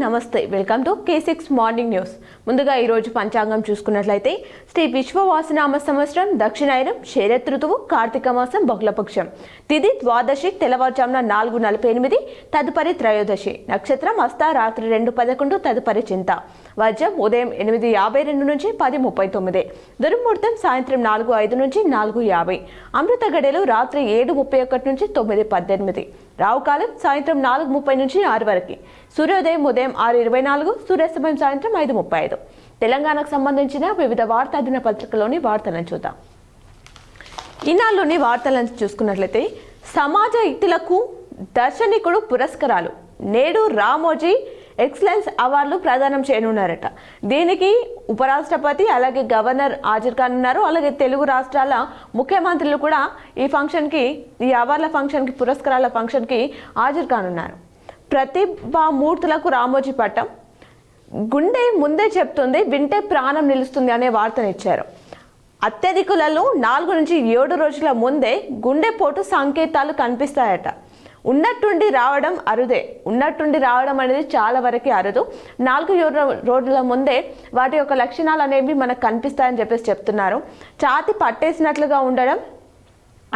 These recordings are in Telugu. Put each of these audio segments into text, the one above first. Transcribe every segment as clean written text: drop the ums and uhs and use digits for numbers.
నమస్తే welcome to K6 morning news. ముందుగా ఈ రోజు పంచాంగం చూసుకున్నట్లయితే శ్రీ విశ్వవాసనామ సంవత్సరం దక్షిణాయనం శరత్ ఋతువు కార్తీక మాసం బహుళపక్షం తిథి ద్వాదశి తెల్లవారుజామున 4:48 తదుపరి త్రయోదశి నక్షత్రం హస్త రాత్రి 2:11 తదుపరి చింత వజ్రం ఉదయం 8:52 నుంచి 10:39 దుర్ముహూర్తం సాయంత్రం 4:05 నుంచి 4:50 అమృత గడియలు రాత్రి 7:31 నుంచి 9:18 రావుకాలం సాయంత్రం 4:30 నుంచి 6 వరకు సూర్యోదయం ఉదయం 6:24 సూర్యాస్తమయం సాయంత్రం 5:35 తెలంగాణకు సంబంధించిన వివిధ వార్తా దినపత్రికలోని వార్తలను చూద్దాం. ఈనాడులోని వార్తలను చూసుకున్నట్లయితే సమాజ హితులకు దర్శనికుడు పురస్కారాలు నేడు రామోజీ ఎక్సలెన్స్ అవార్డులు ప్రదానం చేయనున్నారట. దీనికి ఉపరాష్ట్రపతి అలాగే గవర్నర్ హాజరు కానున్నారు. అలాగే తెలుగు రాష్ట్రాల ముఖ్యమంత్రులు కూడా ఈ అవార్డుల ఫంక్షన్కి పురస్కారాల ఫంక్షన్కి హాజరు కానున్నారు. ప్రతిభామూర్తులకు రామోజీ పట్టం గుండె ముందే చెప్తుంది వింటే ప్రాణం నిలుస్తుంది అనే వార్తనిచ్చారు. అత్యధికులలో 4 నుంచి 7 రోజుల ముందే గుండెపోటు సంకేతాలు కనిపిస్తాయట. ఉన్నట్టుండి రావడం అనేది చాలా వరకు అరుదు. 4 రోజుల ముందే వాటి యొక్క లక్షణాలు అనేవి మనకు కనిపిస్తాయని చెప్తున్నారు. ఛాతి పట్టేసినట్లుగా ఉండడం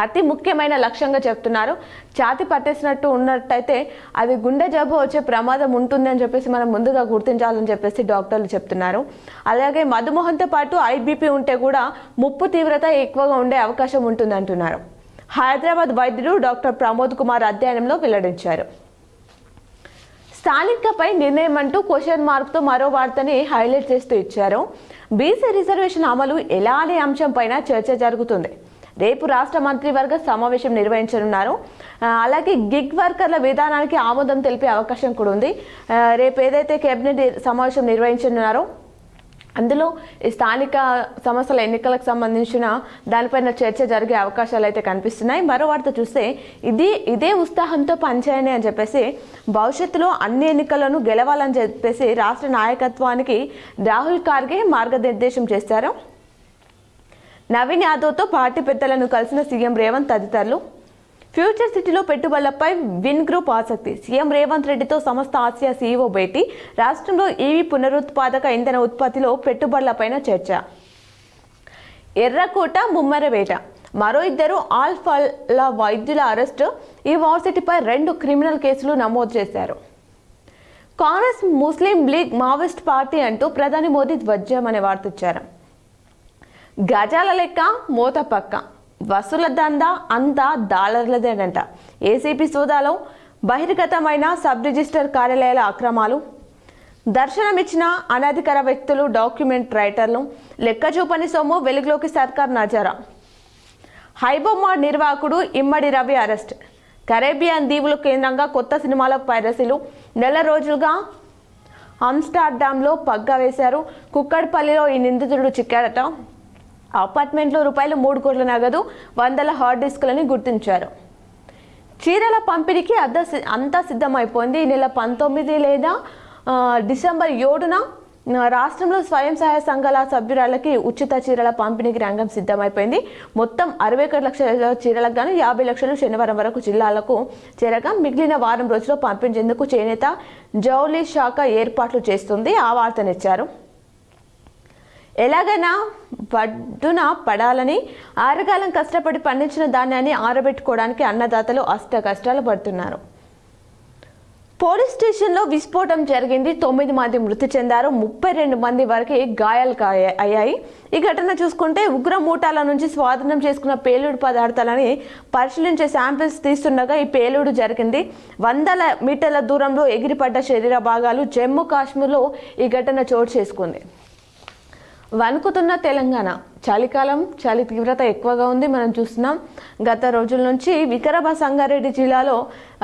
అతి ముఖ్యమైన లక్ష్యంగా చెప్తున్నారు. ఛాతి పట్టేసినట్టు ఉన్నట్టయితే అది గుండె జబ్బు వచ్చే ప్రమాదం ఉంటుంది అని చెప్పేసి మనం ముందుగా గుర్తించాలని చెప్పేసి డాక్టర్లు చెప్తున్నారు. అలాగే మధుమేహంతో పాటు ఐబీపీ ఉంటే కూడా ముప్పు తీవ్రత ఎక్కువగా ఉండే అవకాశం ఉంటుంది అంటున్నారు. హైదరాబాద్ వైద్యుడు డాక్టర్ ప్రమోద్ కుమార్ అధ్యయనంలో వెల్లడించారు. స్థానికపై నిర్ణయం అంటూ క్వశ్చన్ మార్క్తో మరో వార్తని హైలైట్ చేస్తూ ఇచ్చారు. బీసీ రిజర్వేషన్ అమలు ఎలా అనే అంశంపైన చర్చ జరుగుతుంది. రేపు రాష్ట్ర మంత్రివర్గ సమావేశం నిర్వహించనున్నారు. అలాగే గిగ్ వర్కర్ల విధానానికి ఆమోదం తెలిపే అవకాశం కూడా ఉంది. రేపు ఏదైతే కేబినెట్ సమావేశం నిర్వహించనున్నారో అందులో ఈ స్థానిక సంస్థల ఎన్నికలకు సంబంధించిన దానిపైన చర్చ జరిగే అవకాశాలు అయితే కనిపిస్తున్నాయి. మరో వార్త చూస్తే ఇదే ఉత్సాహంతో పనిచేయండి అని చెప్పేసి భవిష్యత్తులో అన్ని ఎన్నికలను గెలవాలని చెప్పేసి రాష్ట్ర నాయకత్వానికి రాహుల్ ఖార్గే మార్గనిర్దేశం చేశారు. నవీన్ యాదవ్తో పార్టీ పెద్దలను కలిసిన సీఎం రేవంత్ తదితరులు. ఫ్యూచర్ సిటీలో పెట్టుబడులపై విన్ గ్రూప్ ఆసక్తి. సీఎం రేవంత్ రెడ్డితో సంస్థ ఆసియా సీఈఓ భేటీ. రాష్ట్రంలో ఈవీ పునరుత్పాదక ఇంధన ఉత్పత్తిలో పెట్టుబడులపైన చర్చ. ఎర్రకోట ముమ్మర వేట. మరో 2 ఆల్ఫాల వైద్యుల అరెస్టు. ఈ యూనివర్సిటీపై 2 క్రిమినల్ కేసులు నమోదు చేశారు. కాంగ్రెస్ ముస్లిం లీగ్ మావోయిస్ట్ పార్టీ అంటూ ప్రధాని మోదీ ధ్వజం అనే వార్త ఇచ్చారు. గజాల లెక్క మూత పక్క వసూల దందా అంతా డాలర్లదేనంట. ఏసీపీ సోదాలో బహిర్గతమైన సబ్ రిజిస్టర్ కార్యాలయాల అక్రమాలు. దర్శనమిచ్చిన అనధికార వ్యక్తులు డాక్యుమెంట్ రైటర్లు. లెక్క చూపని సొమ్ము వెలుగులోకి సర్కార్ నజరా. హైబొమ్మ నిర్వాహకుడు ఇమ్మడి రవి అరెస్ట్. కరేబియన్ దీవులు కేంద్రంగా కొత్త సినిమాల పైరసీలు. నెల రోజులుగా ఆమ్స్టర్డామ్లో పగ్గా వేశారు. కుక్కడపల్లిలో ఈ నిందితుడు చిక్కాడట. అపార్ట్మెంట్లో రూపాయలు 3 కోట్ల నగదు 100 హార్డ్ డిస్కులని గుర్తించారు. చీరల పంపిణీకి అంతా సిద్ధమైపోయింది. ఈ నెల 19 లేదా డిసెంబర్ 7న రాష్ట్రంలో స్వయం సహాయ సంఘాల సభ్యురాలకి ఉచిత చీరల పంపిణీకి రంగం సిద్ధమైపోయింది. మొత్తం 61 లక్షల చీరలకు గాను 50 లక్షలు శనివారం వరకు జిల్లాలకు చేరగా మిగిలిన వారం రోజుల్లో పంపించేందుకు చేనేత జౌళి శాఖ ఏర్పాట్లు చేస్తుంది. ఆ వార్తనిచ్చారు. ఎలాగైనా వడ్డున పడాలని ఆరుగాలం కష్టపడి పండించిన ధాన్యాన్ని ఆరబెట్టుకోవడానికి అన్నదాతలు కష్టాలు పడుతున్నారు. పోలీస్ స్టేషన్లో విస్ఫోటం జరిగింది. 9 మంది మృతి చెందారు. 32 మంది వరకు గాయాలు అయ్యాయి. ఈ ఘటన చూసుకుంటే ఉగ్ర మూటాల నుంచి స్వాధీనం చేసుకున్న పేలుడు పదార్థాలని పరిశీలించే శాంపిల్స్ తీస్తుండగా ఈ పేలుడు జరిగింది. 100 మీటర్ల దూరంలో ఎగిరిపడ్డ శరీర భాగాలు. జమ్మూ కాశ్మీర్లో ఈ ఘటన చోటు చేసుకుంది. వణుకుతున్న తెలంగాణ. చలి తీవ్రత ఎక్కువగా ఉంది. మనం చూస్తున్నాం గత రోజుల నుంచి వికారాబాద్ సంగారెడ్డి జిల్లాలో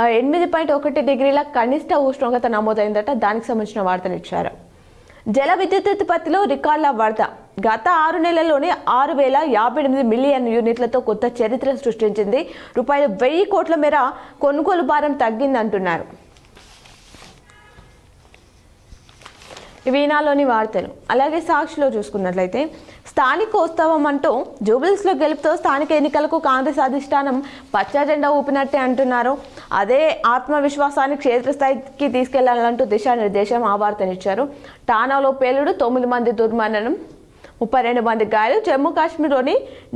8.1 డిగ్రీల కనిష్ట ఉష్ణోగ్రత నమోదైందట. దానికి సంబంధించిన వార్తనిచ్చారు. జల విద్యుత్ ఉత్పత్తిలో రికార్డుల వరద. గత 6 నెలల్లోనే 6,058 మిలియన్ యూనిట్లతో కొత్త చరిత్ర సృష్టించింది. రూపాయలు 1000 కోట్ల మేర కొనుగోలు భారం తగ్గిందంటున్నారు. వీణాలోని వార్తలు. అలాగే సాక్షిలో చూసుకున్నట్లయితే స్థానికోత్సవం అంటూ జూబ్లీస్లో గెలుపుతో స్థానిక ఎన్నికలకు కాంగ్రెస్ అధిష్టానం పచ్చ జెండా ఊపినట్టే అంటున్నారు. అదే ఆత్మవిశ్వాసాన్ని క్షేత్రస్థాయికి తీసుకెళ్లాలంటూ దిశానిర్దేశం ఆ వార్తనిచ్చారు. ఠానాలో పేలుడు, 9 మంది దుర్మరణం, 32 మంది గాయాలు. జమ్మూ కాశ్మీర్లోని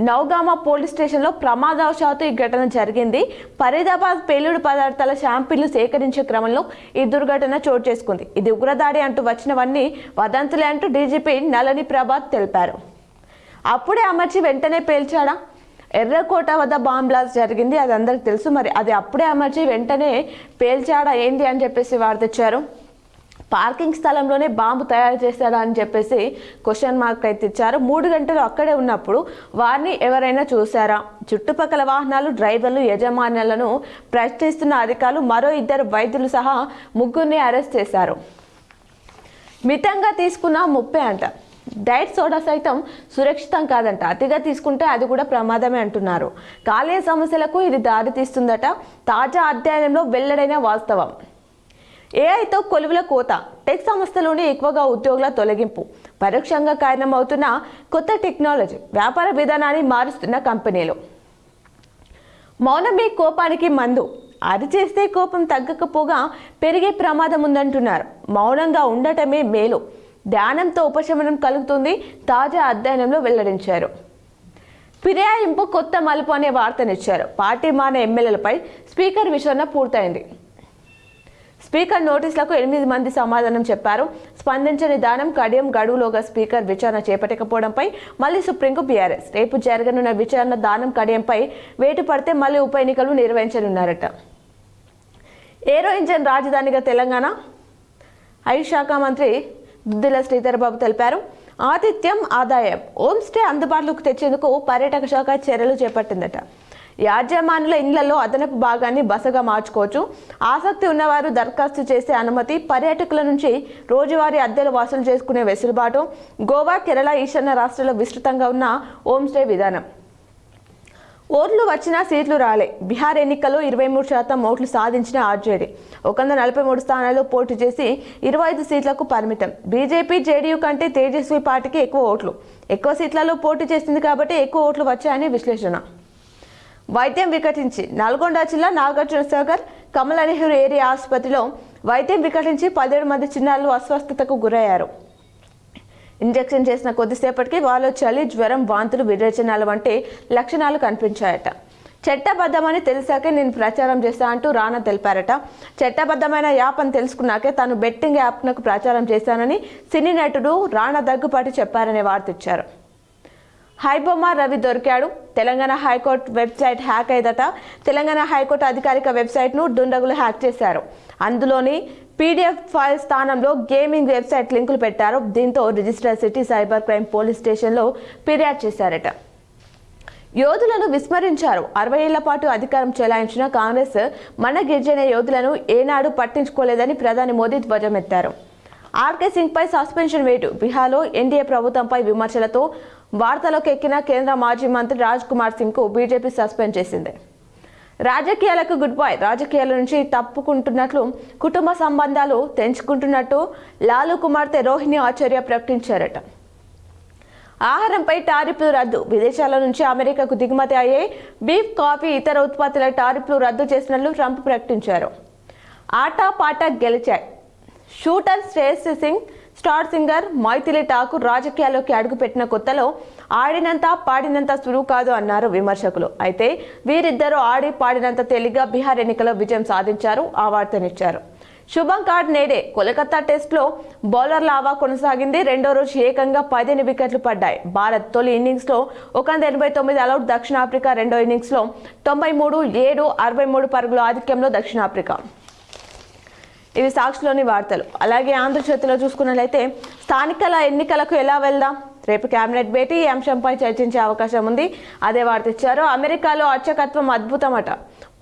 నౌగామా పోలీస్ స్టేషన్లో ప్రమాదవశాత్తు ఈ ఘటన జరిగింది. ఫరీదాబాద్ పేలుడు పదార్థాల శాంపిళ్లు సేకరించే క్రమంలో ఈ దుర్ఘటన చోటు చేసుకుంది. ఇది ఉగ్రదాడి అంటూ వచ్చినవన్నీ వదంతులే అంటూ డీజీపీ నళని ప్రభాత్ తెలిపారు. అప్పుడే అమర్చి వెంటనే పేల్చాడా? ఎర్రకోట వద్ద బాంబ్ బ్లాస్ట్ జరిగింది, అది అందరికి తెలుసు. మరి అది అప్పుడే అమర్చి వెంటనే పేల్చాడా ఏంటి అని చెప్పేసి వార్త ఇచ్చారు. పార్కింగ్ స్థలంలోనే బాంబు తయారు చేశాడా అని చెప్పేసి క్వశ్చన్ మార్క్ అయితే ఇచ్చారు. 3 గంటలు అక్కడే ఉన్నప్పుడు వారిని ఎవరైనా చూశారా? చుట్టుపక్కల వాహనాలు, డ్రైవర్లు, యజమానులను ప్రశ్నిస్తున్న అధికారులు మరో 2 వైద్యులు సహా 3 అరెస్ట్ చేశారు. మితంగా తీసుకున్న 30 అంట. డైట్ సోడా సైతం సురక్షితం కాదంట, అతిగా తీసుకుంటే అది కూడా ప్రమాదమే అంటున్నారు. కాలేయ సమస్యలకు ఇది దారితీస్తుందట. తాజా అధ్యయనంలో వెల్లడైన వాస్తవం. ఏఐతో కొలువుల కోత, టెక్ సంస్థలోనే ఎక్కువగా ఉద్యోగుల తొలగింపు పరోక్షంగా కారణమవుతున్న కొత్త టెక్నాలజీ వ్యాపార విధానాన్ని మారుస్తున్న కంపెనీలు. మౌనమే కోపానికి మందు, అరిచేస్తే కోపం తగ్గకపోగా పెరిగే ప్రమాదం ఉందంటున్నారు. మౌనంగా ఉండటమే మేలు, ధ్యానంతో ఉపశమనం కలుగుతుంది, తాజా అధ్యయనంలో వెల్లడించారు. ఫిర్యాయింపు కొత్త మలుపు అనే వార్తనిచ్చారు. పార్టీ మానే ఎమ్మెల్యేలపై స్పీకర్ విచారణ పూర్తయింది. స్పీకర్ నోటీసులకు 8 మంది సమాధానం చెప్పారు. స్పందించని దానం కడియం గడువులోగా స్పీకర్ విచారణ చేపట్టకపోవడంపై మళ్లీ సుప్రీంకు బీఆర్ఎస్. రేపు జరగనున్న విచారణ దానం కడియంపై వేటు పడితే మళ్లీ ఉప ఎన్నికలు నిర్వహించనున్నారట. ఏరో ఇంజన్ రాజధానిగా తెలంగాణ ఆయుష్ శాఖ మంత్రి దుద్దిల శ్రీధర్ బాబు తెలిపారు. ఆతిథ్యం, ఆదాయం, హోమ్ స్టే అందుబాటులోకి తెచ్చేందుకు పర్యాటక శాఖ చర్యలు చేపట్టిందట. యాజమానుల ఇళ్లలో అదనపు భాగాన్ని బసగా మార్చుకోవచ్చు. ఆసక్తి ఉన్నవారు దరఖాస్తు చేసే అనుమతి, పర్యాటకుల నుంచి రోజువారీ అద్దెలు వసూలు చేసుకునే వెసులుబాటు. గోవా, కేరళ, ఈశాన్య రాష్ట్రాల్లో విస్తృతంగా ఉన్న హోమ్ స్టే విధానం. ఓట్లు వచ్చినా సీట్లు రాలే. బీహార్ ఎన్నికల్లో 23% ఓట్లు సాధించిన ఆర్జేడీ 143 స్థానాల్లో పోటీ చేసి 25 సీట్లకు పరిమితం. బీజేపీ, జేడీయూ కంటే తేజస్వి పార్టీకి ఎక్కువ సీట్లలో పోటీ చేసింది కాబట్టి ఎక్కువ ఓట్లు వచ్చాయని విశ్లేషణ. వైద్యం వికటించి నల్గొండ జిల్లా నాగార్జునసాగర్ కమలా నెహ్రూ ఏరియా ఆసుపత్రిలో వైద్యం వికటించి 17 మంది చిన్నారులు అస్వస్థతకు గురయ్యారు. ఇంజెక్షన్ చేసిన కొద్దిసేపటికి వాళ్ళు చలి, జ్వరం, వాంతులు, విరేచనాలు వంటి లక్షణాలు కనిపించాయట. చట్టబద్ధమని తెలిసాకే నేను ప్రచారం చేశా అంటూ రానా తెలిపారట. చట్టబద్ధమైన యాప్ అని తెలుసుకున్నాకే తాను బెట్టింగ్ యాప్నకు ప్రచారం చేశానని సినీ నటుడు రానా దగ్గుపాటి చెప్పారనే వార్త ఇచ్చారు. హైబొమ్మ రవి దొరికాడు. తెలంగాణ హైకోర్టు వెబ్సైట్ హ్యాక్ అయ్యేదట. తెలంగాణ హైకోర్టు అధికారిక వెబ్సైట్ను దుండగులు హ్యాక్ చేశారు. అందులోని పీడిఎఫ్ ఫైల్ స్థానంలో గేమింగ్ వెబ్సైట్ లింకులు పెట్టారు. దీంతో register city cyber crime police స్టేషన్లో ఫిర్యాదు చేశారట. యోధులను విస్మరించారు. 60 ఏళ్ల పాటు అధికారం చెలాయించిన కాంగ్రెస్ మన గిరిజన యోధులను ఏనాడు పట్టించుకోలేదని ప్రధాని మోదీ ధ్వజమెత్తారు. ఆర్కే సింగ్ పై సస్పెన్షన్ వేటు. బీహార్లో ఎన్డీఏ ప్రభుత్వంపై విమర్శలతో వార్తలోకి ఎక్కిన కేంద్ర మాజీ మంత్రి రాజ్ కుమార్ సింగ్ కు బీజేపీ సస్పెండ్ చేసింది. రాజకీయాలకు గుడ్ బై. రాజకీయాల నుంచి తప్పుకుంటున్నట్లు, కుటుంబ సంబంధాలు తెంచుకుంటున్నట్టు లాలు కుమార్తె రోహిణి ఆచార్య ప్రకటించారట. ఆహారంపై టారిఫ్లు రద్దు. విదేశాల నుంచి అమెరికాకు దిగుమతి అయ్యే బీఫ్, కాఫీ, ఇతర ఉత్పత్తుల టారిఫ్లు రద్దు చేసినట్లు ట్రంప్ ప్రకటించారు. ఆటా పాట గెలిచాయి. Shooter Shreyas Singh, star singer Maithili Thakur రాజకీయాల్లోకి అడుగుపెట్టిన కొత్తలో ఆడినంత పాడినంత సులువు కాదు అన్నారు విమర్శకులు. అయితే వీరిద్దరూ ఆడి పాడినంత తేలిగ్గా బీహార్ ఎన్నికల్లో విజయం సాధించారు. ఆ వార్తనిచ్చారు. శుభం కార్డ్ నేడే. కోలకత్తా టెస్ట్లో బౌలర్ల ఆవా కొనసాగింది. రెండో రోజు ఏకంగా 15 వికెట్లు పడ్డాయి. భారత్ తొలి ఇన్నింగ్స్లో 189 ఆలౌట్. దక్షిణాఫ్రికా రెండో ఇన్నింగ్స్లో 93, 7, 63 పరుగుల ఆధిక్యంలో దక్షిణాఫ్రికా. ఇవి సాక్షిలోని వార్తలు. అలాగే ఆంధ్రజ్యోతిలో చూసుకున్నట్లయితే స్థానికల ఎన్నికలకు ఎలా వెళ్దాం, రేపు కేబినెట్ భేటీ, ఈ అంశంపై చర్చించే అవకాశం ఉంది. అదే వార్త ఇచ్చారు. అమెరికాలో అర్చకత్వం అద్భుతమట.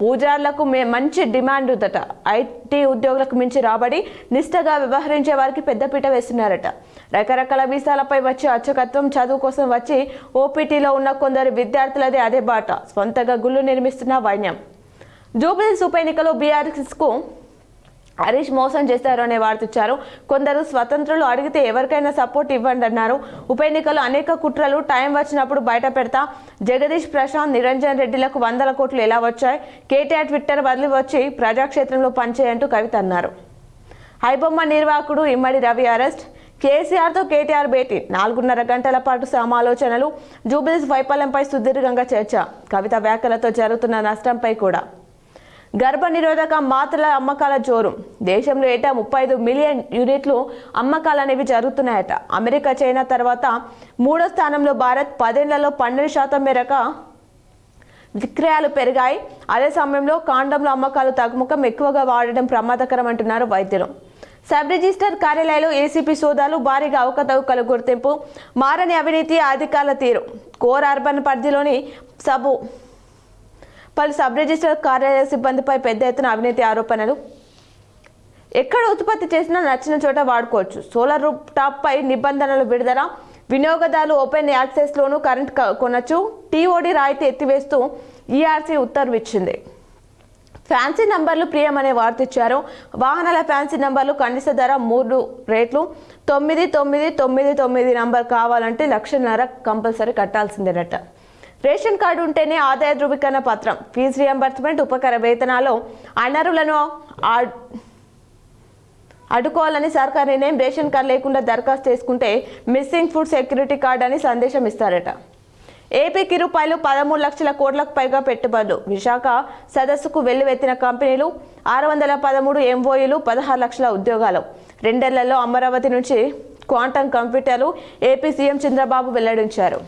పూజారులకు మంచి డిమాండ్ ఉందట. ఐటీ ఉద్యోగులకు మించి రాబడి, నిష్ఠగా వ్యవహరించే వారికి పెద్దపీట వేస్తున్నారట. రకరకాల వీసాలపై వచ్చే అర్చకత్వం, చదువు కోసం వచ్చి ఓపీటీలో ఉన్న కొందరు విద్యార్థులదే అదే బాట. స్వంతగా గుళ్ళు నిర్మిస్తున్న వైన్యం. జూబ్లీహిల్స్ ఉప ఎన్నికలో బీఆర్ఎస్కు హరీష్ మోసం చేశారు అనే వార్త ఇచ్చారు. కొందరు స్వతంత్రులు అడిగితే ఎవరికైనా సపోర్ట్ ఇవ్వండి అన్నారు. ఉప ఎన్నికలు అనేక కుట్రలు టైం వచ్చినప్పుడు బయట పెడతా. జగదీష్ ప్రశాంత్, నిరంజన్ రెడ్డిలకు 100 కోట్లు ఎలా వచ్చాయి? కేటీఆర్ ట్విట్టర్ వదిలి వచ్చి ప్రజాక్షేత్రంలో పనిచేయంటూ కవిత అన్నారు. హైబొమ్మ నిర్వాహకుడు ఇమ్మడి రవి అరెస్ట్. కేసీఆర్తో కేటీఆర్ భేటీ, 4.5 గంటల పాటు సమాలోచనలు. జూబిలీస్ వైఫల్యంపై సుదీర్ఘంగా చర్చ. కవిత వ్యాఖ్యలతో జరుగుతున్న నష్టంపై కూడా. గర్భ నిరోధక మాత్రల అమ్మకాల జోరు. దేశంలో ఏటా 35 మిలియన్ యూనిట్లు అమ్మకాలు అనేవి జరుగుతున్నాయట. అమెరికా, చైనా తర్వాత 3వ స్థానంలో భారత్. 10 ఏళ్లలో 12% మేరకు విక్రయాలు పెరిగాయి. అదే సమయంలో కాండంలో అమ్మకాలు తగ్గుముఖం, ఎక్కువగా వాడడం ప్రమాదకరం అంటున్నారు వైద్యులు. సబ్ రిజిస్టర్ కార్యాలయాలు ఏసీపీ సోదాలు, భారీగా అవకతవకలు గుర్తింపు, మారని అవినీతి అధికారుల తీరు. కోర్ అర్బన్ పరిధిలోని పలు సబ్ రిజిస్టర్ కార్యాలయ సిబ్బందిపై పెద్ద ఎత్తున అవినీతి ఆరోపణలు. ఎక్కడ ఉత్పత్తి చేసినా నచ్చిన చోట వాడుకోవచ్చు. సోలార్ రూప్ టాప్ పై నిబంధనలు విడుదల. వినియోగదారులు ఓపెన్ యాక్సెస్లోనూ కరెంట్ కొనొచ్చు. టీఓడి రాయితీ ఎత్తివేస్తూ ఈఆర్సీ ఉత్తర్వు ఇచ్చింది. ఫ్యాన్సీ నంబర్లు ప్రియం అనే వార్త ఇచ్చారు. వాహనాల ఫ్యాన్సీ నంబర్లు కనీస ధర 3 రేట్లు. 9999 నంబర్ కావాలంటే 1,00,000 కంపల్సరీ కట్టాల్సిందేనట. రేషన్ కార్డు ఉంటేనే ఆదాయ ధృవీకరణ పత్రం. ఫీజు రియంబర్స్మెంట్, ఉపకర వేతనాలు అనర్హులను అడ్డుకోవాలని సర్కార్ నిర్ణయం. రేషన్ కార్డు లేకుండా దరఖాస్తు చేసుకుంటే మిస్సింగ్ ఫుడ్ సెక్యూరిటీ కార్డు అని సందేశం ఇస్తారట. ఏపీకి రూపాయలు 13 లక్షల కోట్లకు పైగా పెట్టుబడులు. విశాఖ సదస్సుకు వెల్లువెత్తిన కంపెనీలు. 613 ఎంఓయూలు, 16 లక్షల ఉద్యోగాలు. 2 ఏళ్లలో అమరావతి నుంచి క్వాంటమ్ కంప్యూటర్లు ఏపీ సీఎం చంద్రబాబు వెల్లడించారు.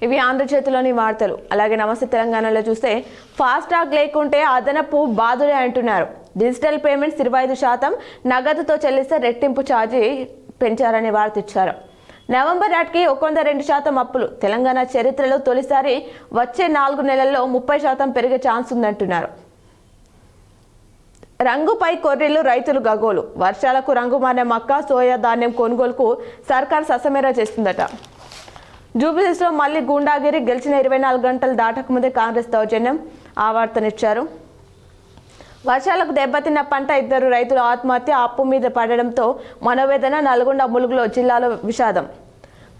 ఇవి ఆంధ్రజ్యోతిలోని వార్తలు. అలాగే నమస్తే తెలంగాణలో చూస్తే ఫాస్టాగ్ లేకుంటే అదనపు బాధుడే అంటున్నారు. డిజిటల్ పేమెంట్స్ 25%, నగదుతో చెల్లిస్తే రెట్టింపు ఛార్జీ పెంచారనే వార్త ఇచ్చారు. నవంబర్ నాటికి 102% అప్పులు. తెలంగాణ చరిత్రలో తొలిసారి వచ్చే 4 నెలల్లో 30% పెరిగే ఛాన్స్ ఉందంటున్నారు. రంగుపై కొర్రీలు, రైతులు గగోలు. వర్షాలకు రంగు మారిన మక్క, సోయా ధాన్యం కొనుగోలుకు సర్కార్ ససమేరా చేస్తుందట. జూబిలీస్లో మళ్లీ గూండాగిరి. గెలిచిన 24 గంటలు దాటకముందే కాంగ్రెస్ దౌర్జన్యం. ఆ వార్తనిచ్చారు. వర్షాలకు దెబ్బతిన్న పంట, 2 రైతులు ఆత్మహత్య. అప్పు మీద పడడంతో మనోవేదన. నల్గొండ, ములుగులో జిల్లాలో విషాదం.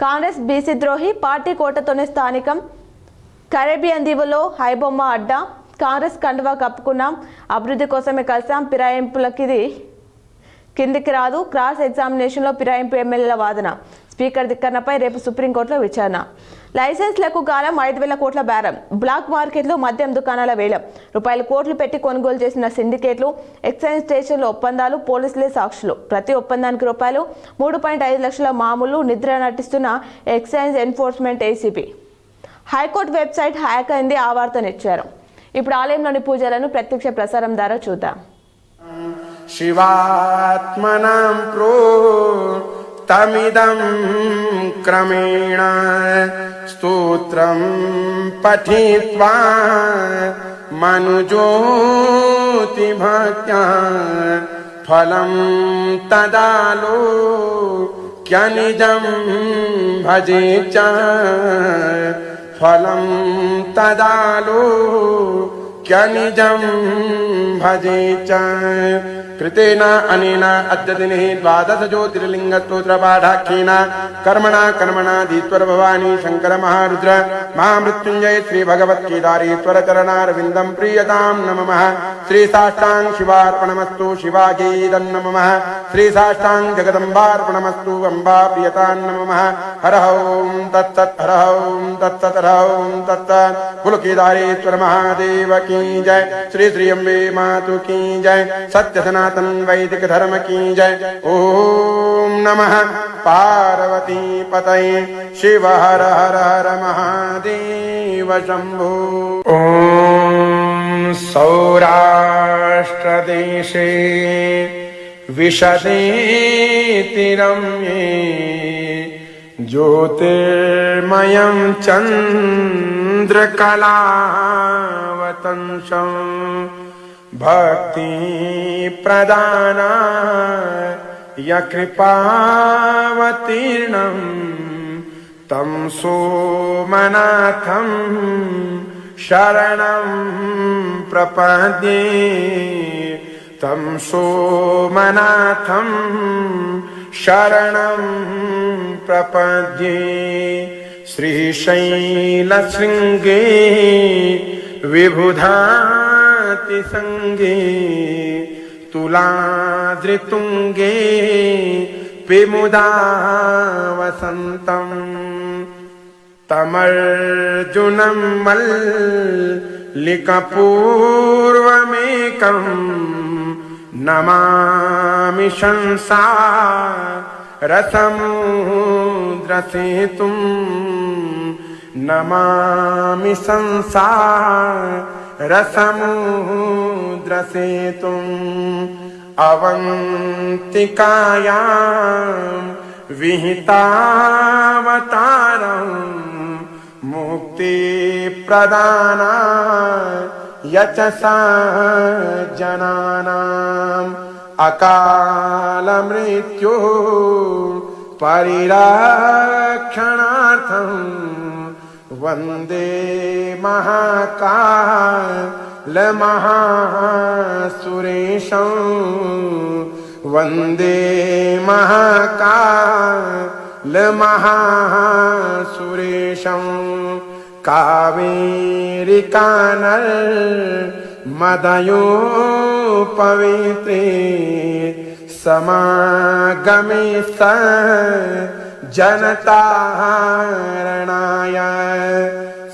కాంగ్రెస్ బీసీ ద్రోహి పార్టీ కోటతోనే స్థానికం. కరేబియన్ దీవుల్లో హైబొమ్మ అడ్డా. కాంగ్రెస్ కండువా కప్పుకున్నాం, అభివృద్ధి కోసమే కలిసాం. ఫిరాయింపులకి కిందికి రాదు. క్రాస్ ఎగ్జామినేషన్లో ఫిరాయింపు ఎమ్మెల్యేల వాదన. స్పీకర్ ధిక్కరణపై రేపు సుప్రీంకోర్టులో విచారణ. లైసెన్స్లకు గాలం 5,000 కోట్ల బేరం. బ్లాక్ మార్కెట్లో మద్యం దుకాణాల వేలం. కోట్లు పెట్టి కొనుగోలు చేసిన సిండికేట్లు. ఎక్సైజ్ స్టేషన్లో ఒప్పందాలు, పోలీసులే సాక్షులు. ప్రతి ఒప్పందానికి ₹3.5 లక్షల మామూలు. నిద్ర నటిస్తున్న excise enforcement ACP. High court website hack అయింది. ఆ వార్తనిచ్చారు. ఇప్పుడు ఆలయంలోని పూజలను ప్రత్యక్ష ప్రసారం ద్వారా చూద్దాం. శివాత్మనాం తమిదం క్రమేణ స్తోత్రం పఠిత్వా మనుజ్యోతి భక్త్యా ఫలం తదాలోక్యనిజం భజేచ ఫలం తదాలోక్యనిజం భజేచ. कृतेन अनेन अद्य दिने 12 ज्योतिर्लिंग स्तोत्र पाठाख्येन कर्मणा धीश्वर भवानी शंकर महारुद्र महामृत्युंजय श्री भगवत केदारेश्वर चरणारविंदं प्रियतां नमः. श्री साष्टांग शिवार्पणमस्तु शिवागीदं नमः. श्री साष्टांग जगदम्बार्पणमस्तु अम्बा प्रियतां नमः. हर ओं तत्सत् हर ओं तत्सत् हर ओं तत्सत्. कुल केदारेश्वर महादेव की जय. श्री श्री अम्बे मातु की जय. सत्य सनातन वैदिक धर्म की जय. ओम नमः पार्वती पतये शिव हर हर हर महादेव शंभो. ओम सौराष्ट्र देशे विशदे तिरम्ये ज्योतिर्मयं चन्द्रकलावतंसं भक्ति प्रदाना यकृपावतीर्णं तं सोमनाथं शरणं प्रपद्ये. तं सोमनाथं शरणं प्रपद्ये श्रीशैलशृङ्गे विबुधातिसङ्गे तुलाद्रितुङ्गे विमुदा वसन्तम् तमर्जुनं मल्लिकपूर्वमेकं नमामि संसारसमुद्रसेतुं नमामि संसारसमुद्रसेतुम् अवन्तिकायां विहितावतारम् मुक्तिप्रदानाय च सज्जनानाम् अकालमृत्युः परिरक्षणार्थं वन्दे महाकालमहासुरेशं वन्दे महाकालमहासुरेशं कावेरिकानर्मदयोपवित्रे समागमे जनतारणाय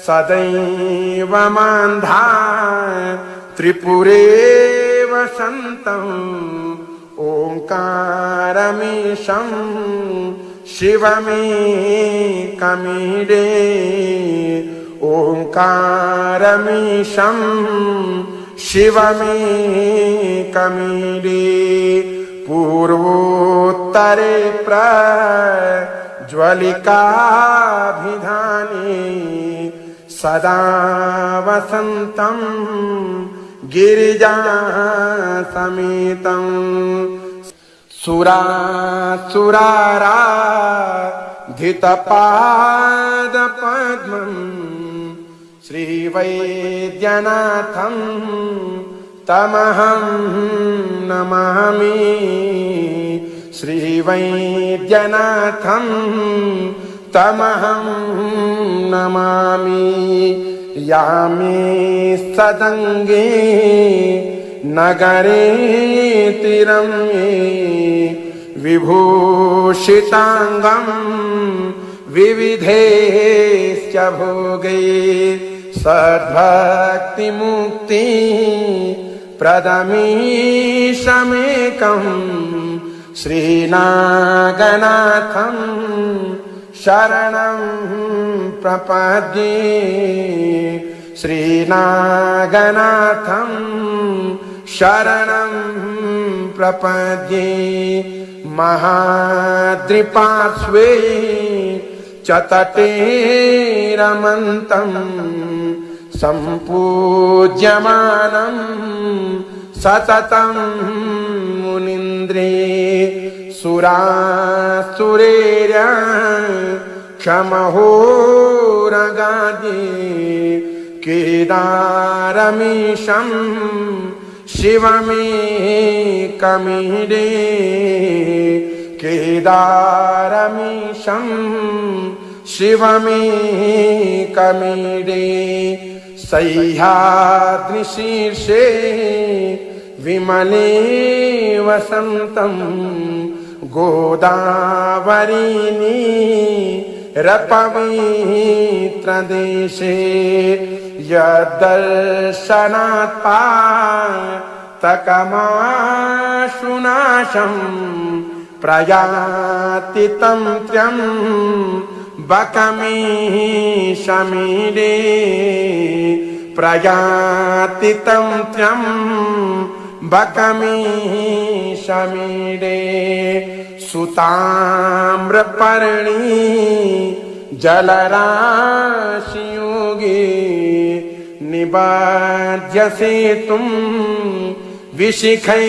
सदैव मान्धा त्रिपुरे वसन्तम् ओंकारमीशं शिवमेकमीडे ओंकारमीशं शिवमेकमीडे पूर्वोत्तरे प्रज्वलिकाभिधाने सदा वसन्तं गिरिजासमेतं सुरासुराराधितपादपद्मं श्रीवैद्यनाथं तमहं नमामि श्रीवैद्यनाथं तमहं नमामि यामे सदङ्गे नगरे तिरम्ये विभूषिताङ्गं विविधेश्च भोगे सद्भक्तिमुक्ति प्रदमीशमेकं श्रीनागनाथं शरणं प्रपद्ये श्रीनागनाथं शरणं प्रपद्ये महाद्रिपार्श्वे च तटे रमन्तं सम्पूज्यमानं सततं मुनीन्द्रे सुरासुरेर्य क्षमहोरगादि केदारमीशं शिवमेकमीडे केदारमीशं शिवमेकमीडे सह्याद्रिशीर्षे विमले वसन्तं गोदावरीनी रपवित्रदेशे यद्दर्शनात् पातकमाशुनाशं प्रयाति तं त्र्यम्बकमीशमीडे प्रयाति तं त्र्यम्बकमीशमीडे सुताम्रपर्णी जलराशियोगे निबध्यसेतुं विशिखैरसङ्ख्ये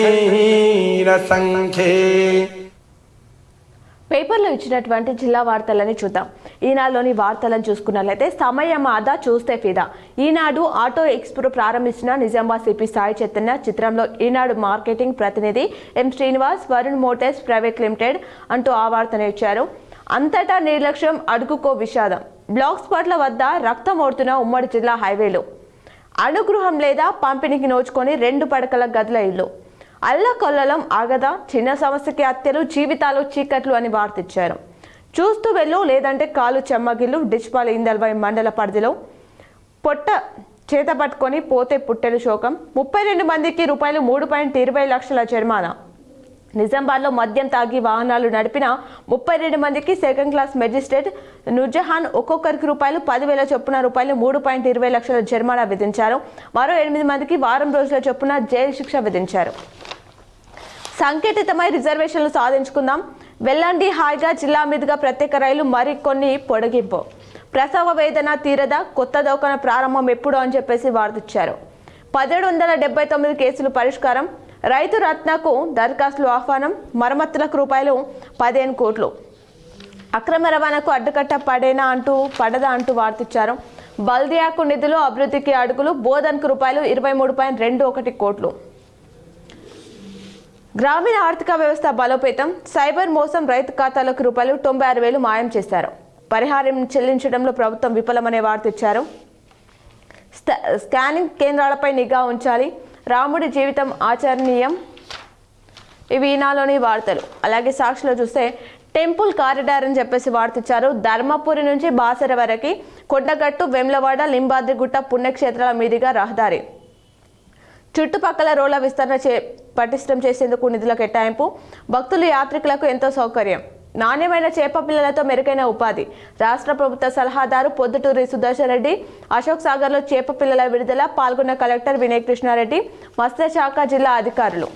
పేపర్లో ఇచ్చినటువంటి జిల్లా వార్తలని చూద్దాం. ఈనాడులోని వార్తలను చూసుకున్నట్లయితే సమయం ఆదా చూస్తే ఫిదా. ఈనాడు ఆటో ఎక్స్పో ప్రారంభించిన నిజామాబాద్ సిపి సాయి చైతన్య చిత్రంలో ఈనాడు మార్కెటింగ్ ప్రతినిధి M Srinivas Varun Motors private limited అంటూ ఆ వార్తను ఇచ్చారు. అంతటా నిర్లక్ష్యం, అడుగుకో విషాదం. బ్లాక్ స్పాట్ల వద్ద రక్తం ఓడుతున్న ఉమ్మడి జిల్లా హైవేలు. అనుగృహం లేదా పంపిణీకి నోచుకొని 2 పడకల గదుల ఇల్లు. అల్లకొల్లలం ఆగదా, చిన్న సమస్యకి హత్యలు, జీవితాలు చీకట్లు అని వార్తిచ్చారు. చూస్తూ వెళ్ళు లేదంటే కాలు చెమ్మగిల్లు. డిచ్పాల ఇందల్వై మండల పరిధిలో పొట్ట చేత పట్టుకొని పోతే పుట్టెలు శోకం. 32 మందికి రూపాయలు 3.20 లక్షల జరిమానా. నిజామాబాద్లో మద్యం తాగి వాహనాలు నడిపిన 32 మందికి సెకండ్ క్లాస్ మెజిస్ట్రేట్ నుజహాన్ ఒక్కొక్కరికి రూపాయలు 10,000 చొప్పున రూపాయలు 3.20 లక్షల జరిమానా విధించారు. మరో 8 మందికి వారం రోజుల చొప్పున జైలు శిక్ష విధించారు. సంకేతితమై రిజర్వేషన్లు సాధించుకుందాం, వెళ్ళండి హాయిగా, జిల్లా మీదుగా ప్రత్యేక రైలు మరికొన్ని పొడిగింపు. ప్రసవ వేదన తీరదా, కొత్త దవాఖాన ప్రారంభం ఎప్పుడు అని చెప్పేసి వార్తిచ్చారు. 1779 కేసులు పరిష్కారం. రైతు రత్నకు దరఖాస్తులు ఆహ్వానం. మరమ్మతులకు రూపాయలు 15 కోట్లు. అక్రమ రవాణాకు అడ్డుకట్ట పడదా అంటూ వార్తిచ్చారు. బల్దియాకు నిధులు, అభివృద్ధికి అడుగులు. బోధన్కు రూపాయలు 23.21 కోట్లు. గ్రామీణ ఆర్థిక వ్యవస్థ బలోపేతం. సైబర్ మోసం, రైతు ఖాతాలకు రూపాయలు 96,000 మాయం చేశారు. పరిహారం చెల్లించడంలో ప్రభుత్వం విఫలమనే వార్తిచ్చారు. స్కానింగ్ కేంద్రాలపై నిఘా ఉంచాలి. రాముడి జీవితం ఆచరణీయం. ఇవి ఈనాలోని వార్తలు. అలాగే సాక్షిలో చూస్తే టెంపుల్ కారిడార్ అని చెప్పేసి వార్తిచ్చారు. ధర్మపురి నుంచి బాసర వరకు కొండగట్టు, వెమ్లవాడ, లింబాద్రిగుట్ట పుణ్యక్షేత్రాల మీదుగా రహదారి. చుట్టుపక్కల రోడ్ల విస్తరణ పటిష్టం చేసేందుకు నిధుల కేటాయింపు. భక్తులు, యాత్రికులకు ఎంతో సౌకర్యం. నాణ్యమైన చేప పిల్లలతో మెరుగైన ఉపాధి. రాష్ట్ర ప్రభుత్వ సలహాదారు పొద్దుటూరి సుదర్శన్ రెడ్డి. అశోక్ సాగర్లో చేప పిల్లల విడుదల. పాల్గొన్న కలెక్టర్ వినయ్ కృష్ణారెడ్డి, మత్స్యశాఖ జిల్లా అధికారులు.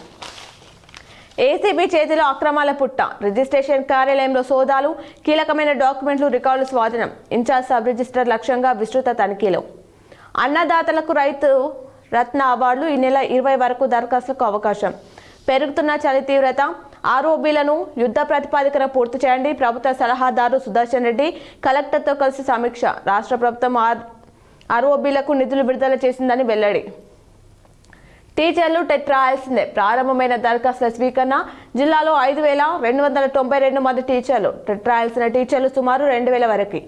ఏసీబీ చేతిలో అక్రమాల పుట్ట. రిజిస్ట్రేషన్ కార్యాలయంలో సోదాలు. కీలకమైన డాక్యుమెంట్లు, రికార్డులు స్వాధీనం. ఇన్ఛార్జ్ సబ్ రిజిస్టర్ లక్ష్యంగా విస్తృత తనిఖీలు. అన్నదాతలకు రైతు రత్న అవార్డులు. ఈ నెల 20 వరకు దరఖాస్తులకు అవకాశం. పెరుగుతున్న చలి తీవ్రత. ఆర్ఓబీలను యుద్ధ ప్రతిపాదికన పూర్తి చేయండి. ప్రభుత్వ సలహాదారు సుదర్శన్ రెడ్డి కలెక్టర్తో కలిసి సమీక్ష. రాష్ట్ర ప్రభుత్వం ఆర్ఓబీలకు నిధులు విడుదల చేసిందని వెల్లడి. టీచర్లు టెట్ రాయాల్సిందే. ప్రారంభమైన దరఖాస్తుల స్వీకరణ. జిల్లాలో 5,292 మంది టీచర్లు. టెట్ రాయాల్సిన టీచర్లు సుమారు 2,000 వరకు.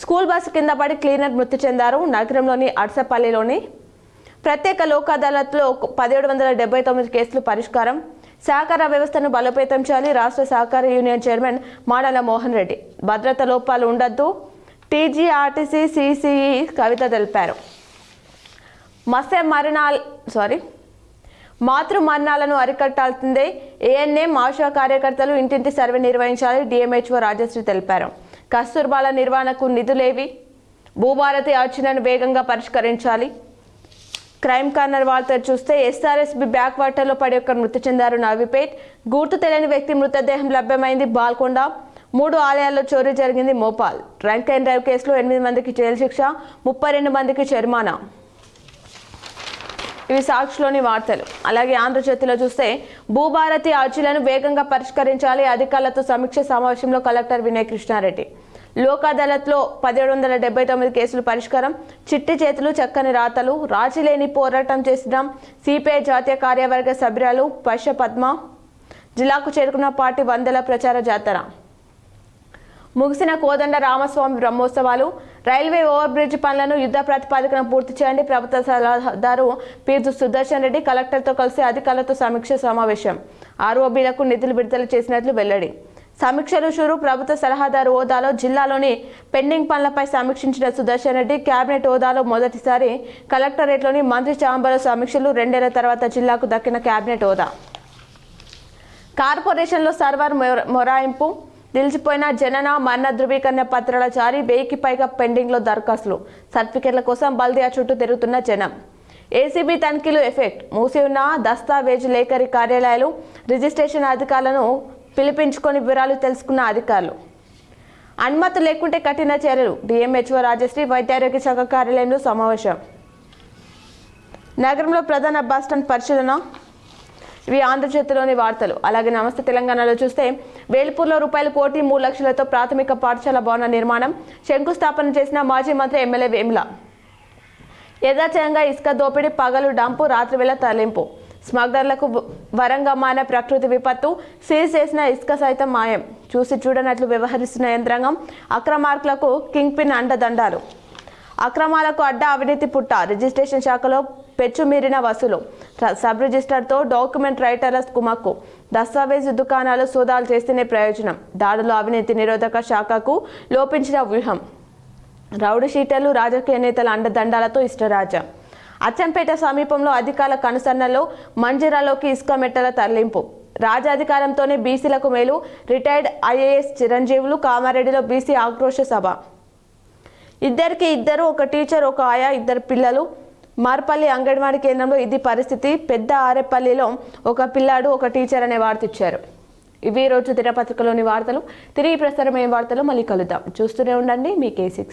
స్కూల్ బస్సు కింద పడి క్లీనర్ మృతి చెందారు. నగరంలోని అడ్సపల్లిలోని ప్రత్యేక లోక్ అదాలత్లో 1779 కేసులు పరిష్కారం. సహకార వ్యవస్థను బలోపేతం చేయాలి. రాష్ట్ర సహకార యూనియన్ చైర్మన్ మాడల మోహన్ రెడ్డి. భద్రత లోపాలు ఉండొద్దు. టీజీఆర్టీసీ సిసిఈ కవిత తెలిపారు. మాతృ మరణాలను అరికట్టాల్సిందే. ఏఎన్ఎం, ఆశా కార్యకర్తలు ఇంటింటి సర్వే నిర్వహించాలి. డిఎంహెచ్ఓ రాజశ్రీ తెలిపారు. కస్తూర్బాల నిర్వహణకు నిధులేవి? భూభారతి అర్చనను వేగంగా పరిష్కరించాలి. క్రైమ్ కార్నర్ వార్త చూస్తే ఎస్ఆర్ఎస్బి బ్యాక్ వాటర్లో పడి ఒకరు మృతి చెందారు. నవీపేట్. గుర్తు తెలియని వ్యక్తి మృతదేహం లభ్యమైంది. బాల్కొండ. 3 ఆలయాల్లో చోరీ జరిగింది. మోపాల్. డ్రంక్ అండ్ డ్రైవ్ కేసులో 8 మందికి జైలు శిక్ష, 32 మందికి జరిమానా. ఇవి సాక్షిలోని వార్తలు. అలాగే ఆంధ్రజ్యోతిలో చూస్తే భూభారతి అర్జీలను వేగంగా పరిష్కరించాలి. అధికారులతో సమీక్ష సమావేశంలో కలెక్టర్ వినయ్ కృష్ణారెడ్డి. లోక్ అదాలత్లో 1779 కేసులు పరిష్కారం. చిట్టి చేతులు, చక్కని రాతలు. రాజీ లేని పోరాటం చేసినాం. సిపిఐ జాతీయ కార్యవర్గ సభ్యురాలు పశ్య పద్మ. జిల్లాకు చేరుకున్న పార్టీ 100ల ప్రచార జాతర. ముగిసిన కోదండ రామస్వామి బ్రహ్మోత్సవాలు. రైల్వే ఓవర్ బ్రిడ్జ్ పనులను యుద్ధ ప్రతిపాదికన పూర్తి చేయండి. ప్రభుత్వ సలహాదారు పీర్దు సుదర్శన్ రెడ్డి కలెక్టర్తో కలిసి అధికారులతో సమీక్ష సమావేశం. ఆర్ఓబీలకు నిధులు విడుదల చేసినట్లు వెల్లడి. సమీక్షలు షురు. ప్రభుత్వ సలహాదారు హోదాలో జిల్లాలోని పెండింగ్ పనులపై సమీక్షించిన సుదర్శన్ రెడ్డి కేబినెట్ హోదాలో మొదటిసారి కలెక్టరేట్లోని మంత్రి చాంబర్లో సమీక్షలు. 2 ఏళ్ల తర్వాత జిల్లాకు దక్కిన కేబినెట్ హోదా. కార్పొరేషన్లో సర్వర్ మొరాయింపు. నిలిచిపోయిన జనన మరణ ధృవీకరణ పత్రాల జారీ. 1000కి పైగా పెండింగ్లో దరఖాస్తులు. సర్టిఫికెట్ల కోసం బల్దియా చుట్టూ తిరుగుతున్న జనం. ఏసీబీ తనిఖీలు ఎఫెక్ట్. మూసి ఉన్న దస్తావేజు లేఖరి కార్యాలయాలు. రిజిస్ట్రేషన్ అధికారులను పిలిపించుకొని వివరాలు తెలుసుకున్న అధికారులు. అనుమతి లేకుంటే కఠిన చర్యలు. డిఎంహెచ్ఓ రాజశ్రీ వైద్యారోగ్య శాఖ కార్యాలయంలో సమావేశం. నగరంలో ప్రధాన బస్టాండ్ పరిశీలన. ఇవి ఆంధ్రజ్యోతిలోని వార్తలు. అలాగే నమస్తే తెలంగాణలో చూస్తే వేల్పూర్లో రూపాయలు 1,03 లక్షలతో ప్రాథమిక పాఠశాల భవన నిర్మాణం శంకుస్థాపన చేసిన మాజీ మంత్రి ఎమ్మెల్యే వేముల. యథాతథంగా ఇసుక దోపిడీ, పగలు డంపు, రాత్రివేళ తరలింపు. స్మగ్లర్లకు వరంగమాన ప్రకృతి విపత్తు, సీజ్ చేసిన ఇసుక సైతం మాయం. చూసి చూడనట్లు వ్యవహరిస్తున్న యంత్రాంగం, అక్రమార్కులకు కింగ్ పిన్ అండదండాలు. అక్రమాలకు అడ్డ అవినీతి పుట్ట, రిజిస్ట్రేషన్ శాఖలో పెచ్చుమీరిన వసూలు. సబ్ రిజిస్టర్తో డాక్యుమెంట్ రైటర్ల కుమక్కు, దస్తావేజు దుకాణాలు సోదాలు చేస్తేనే ప్రయోజనం. దాడులు అవినీతి నిరోధక శాఖకు లోపించిన వ్యూహం. రౌడీ షీటర్లు, రాజకీయ నేతల అండదండాలతో ఇష్టరాజ్యం. అచ్చంపేట సమీపంలో అధికారుల కనుసన్నల్లో మంజిరాలోకి ఇసుక మెట్టల తరలింపు. రాజాధికారంతోనే బీసీలకు మేలు, రిటైర్డ్ ఐఏఎస్ చిరంజీవులు. కామారెడ్డిలో బీసీ ఆక్రోశ సభ. ఇద్దరికి ఇద్దరు, ఒక టీచర్, ఒక ఆయా, 2 పిల్లలు. మార్పల్లి అంగన్వాడీ కేంద్రంలో ఇది పరిస్థితి. పెద్ద ఆరేపల్లిలో ఒక పిల్లాడు, ఒక టీచర్ అనే వార్త ఇచ్చారు. ఇవి రోజు దినపత్రికలోని వార్తలు. తిరిగి ప్రసారమయ్యే వార్తలు మళ్ళీ కలుద్దాం. చూస్తూనే ఉండండి మీ K6.